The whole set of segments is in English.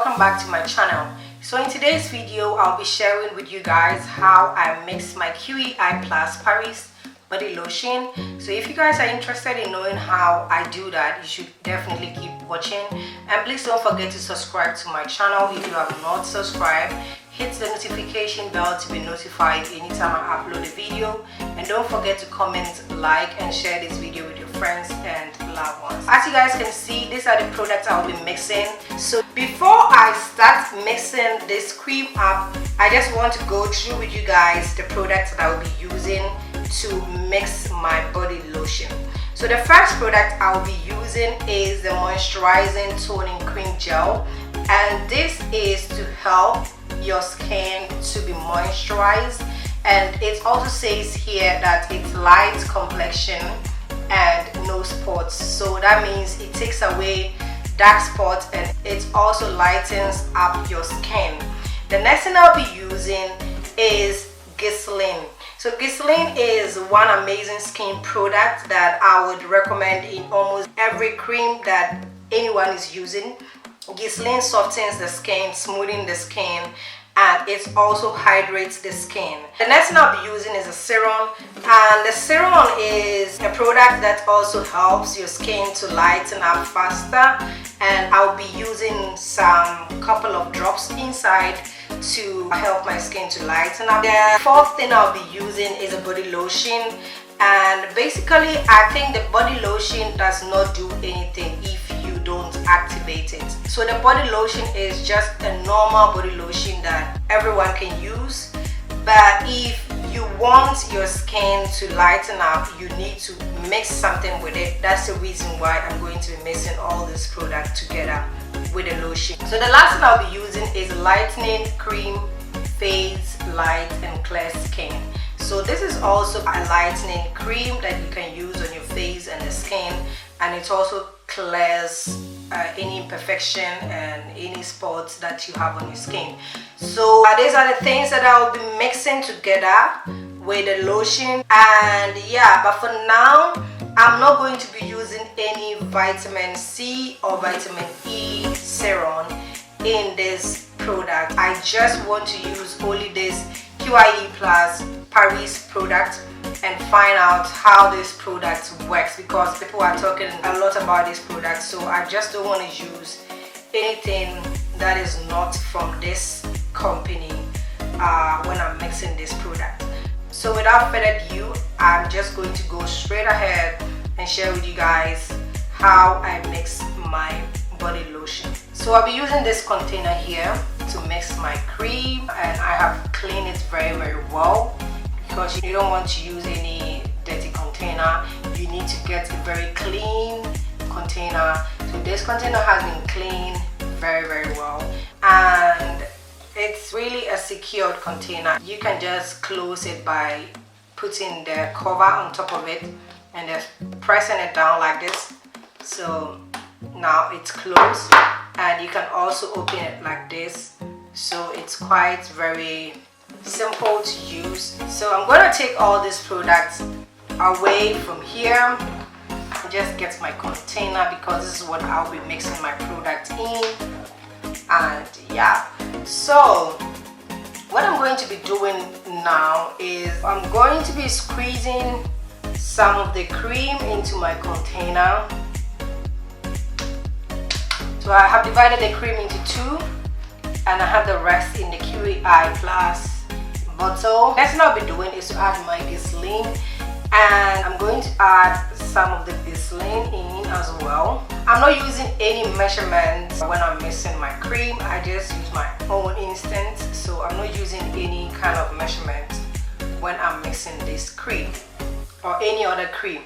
welcome back to my channel. So in today's video I'll be sharing with you guys how I mix my Qei+Paris body lotion. So if you guys are interested in knowing how I do that, you should definitely keep watching, and please don't forget to subscribe to my channel if you have not subscribed. Hit the notification bell to be notified anytime I upload a video, and don't forget to comment, like and share this video with your friends and loved ones. As you guys can see, these are the products I'll be mixing. So before I start mixing this cream up, I just want to go through with you guys the products that I'll be using to mix my body lotion. So the first product I'll be using is the moisturizing toning cream gel, and this is to help your skin to be moisturized, and it also says here that it's light complexion and no spots. So that means it takes away dark spots and it also lightens up your skin. The next thing I'll be using is glycerin. So glycerin is one amazing skin product that I would recommend in almost every cream that anyone is using. Glycerin softens the skin, smoothing the skin, and it also hydrates the skin. The next thing I'll be using is a serum, and the serum is a product that also helps your skin to lighten up faster, and I'll be using some couple of drops inside to help my skin to lighten up. The fourth thing I'll be using is a body lotion, and basically I think the body lotion does not do anything if you don't activate it. So the body lotion is just a normal body lotion that everyone can use, but if you want your skin to lighten up, you need to mix something with it. That's the reason why I'm going to be mixing all this product together with the lotion. So the last thing I'll be using is Lightening Cream Phase Light and Clear Skin. So this is also a lightening cream that you can use on your face and the skin, and it also clears any imperfection and any spots that you have on your skin. So these are the things that I will be mixing together with the lotion. And yeah, but for now I'm not going to be using any vitamin C or vitamin E serum in this product. I just want to use only this Qei+Paris product and find out how this product works, because people are talking a lot about this product. So I just don't want to use anything that is not from this company when I'm mixing this product. So without further ado, I'm just going to go straight ahead and share with you guys how I mix my body lotion. So I'll be using this container here to mix my cream, and I have cleaned it very well, because you don't want to use any dirty container. You need to get a very clean container. So this container has been cleaned very well, and it's really a secured container. You can just close it by putting the cover on top of it and just pressing it down like this. So now it's closed, and you can also open it like this. So it's quite very simple to use. So I'm going to take all these products away from here and just get my container, because this is what I'll be mixing my product in. And yeah, so what I'm going to be doing now is I'm going to be squeezing some of the cream into my container. So I have divided the cream into two, and I have the rest in the Qei+ bottle. Next thing I'll be doing is to add my glycerin, and I'm going to add some of the glycerin in as well. I'm not using any measurements when I'm mixing my cream. I just use my own instinct, so I'm not using any kind of measurement when I'm mixing this cream or any other cream.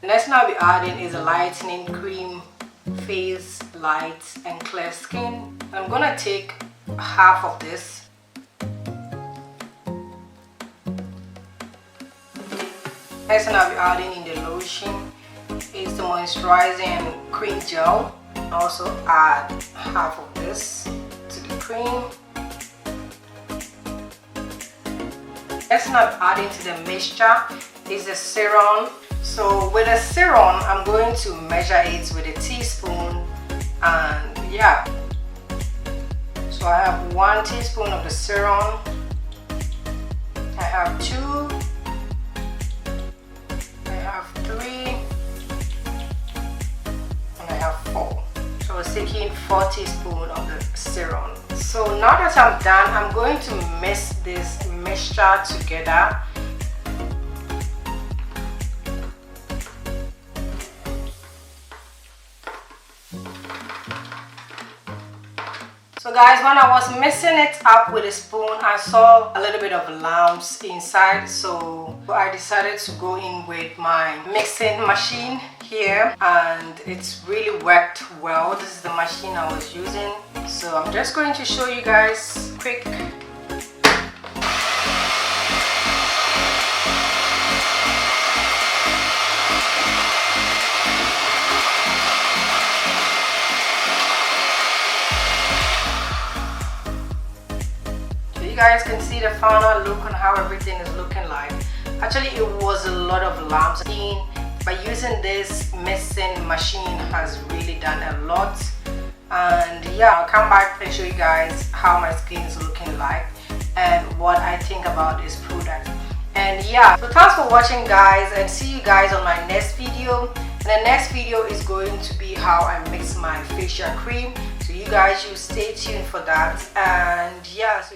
The next thing I'll be adding is a lightening cream face light and clear skin. I'm gonna take half of this. Next thing I'll be adding in the lotion is the moisturizing cream gel. Also add half of this to the cream. Next thing I'm adding to the mixture is the serum. So with the serum, I'm going to measure it with a teaspoon And yeah, so I have 1 teaspoon of the serum, I have 2, I have 3, and I have 4. So I was taking 4 teaspoons of the serum. So now that I'm done, I'm going to mix this mixture together. So guys, when I was mixing it up with a spoon, I saw a little bit of lumps inside, so I decided to go in with my mixing machine here, and it's really worked well. This is the machine I was using, so I'm just going to show you guys quick. You guys can see the final look on how everything is looking like. Actually, it was a lot of lumps. By using this mixing machine has really done a lot. And yeah, I'll come back and show you guys how my skin is looking like and what I think about this product. And yeah, so thanks for watching guys, and see you guys on my next video. And the next video is going to be how I mix my facial cream, so you guys should stay tuned for that. And yeah, so